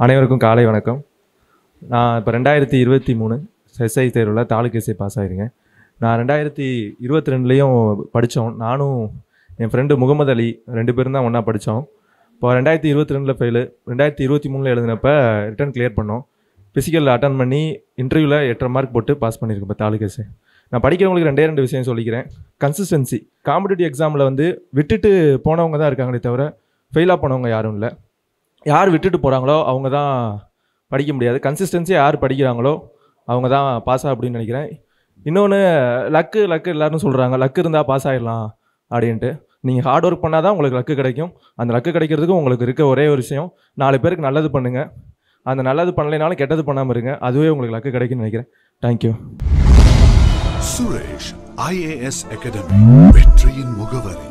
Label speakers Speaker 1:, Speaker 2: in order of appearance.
Speaker 1: அனைவருக்கும் காலை வணக்கம். நான் இப்போ 2023 எஸ்ஐ தேர்வில் தாலுக் எஸ்ஐ பாஸ் ஆகிருங்க. நான் 2022லேயும் படித்தோம். நானும் என் ஃப்ரெண்டு முகமது அலி 2 பேரும் தான் ஒன்றா படித்தோம். இப்போ 2022 ஃபெயிலு, 2023 எழுதினப்போ ரிட்டன் கிளியர் பண்ணோம். ஃபிசிக்கலில் அட்டன் பண்ணி இன்டர்வியூவில் 8.5 மார்க் போட்டு பாஸ் பண்ணியிருக்கேன். இப்போ தாலுக் எஸ்ஐ நான் படிக்கிறவங்களுக்கு 2 விஷயம் சொல்லிக்கிறேன். கன்சிஸ்டன்சி. காம்படிட்டிவ் எக்ஸாமில் விட்டுட்டு போனவங்க தான் இருக்காங்களே தவிர ஃபெயிலாக போனவங்க யாரும் இல்லை. யார் விட்டுட்டு போகிறாங்களோ அவங்க தான் படிக்க முடியாது. கன்சிஸ்டன்சியாக யார் படிக்கிறாங்களோ அவங்க தான் பாஸ் அப்படின்னு நினைக்கிறேன். இன்னொன்று லக்கு எல்லோரும் சொல்கிறாங்க, லக்கு இருந்தால் பாஸ் ஆகிடலாம் அப்படின்ட்டு. நீங்கள் ஹார்ட் ஒர்க் பண்ணால் தான் உங்களுக்கு லக்கு கிடைக்கும். அந்த லக்கு கிடைக்கிறதுக்கு உங்களுக்கு இருக்க ஒரே ஒரு விஷயம், 4 பேருக்கு நல்லது பண்ணுங்கள். அந்த நல்லது பண்ணலைனாலும் கெட்டது பண்ணாமல் இருங்க, அதுவே உங்களுக்கு லக்கு கிடைக்கும்னு நினைக்கிறேன். தேங்க்யூ.
Speaker 2: சுரேஷ் IAS அகாடமி, வெற்றியின் முகவரி.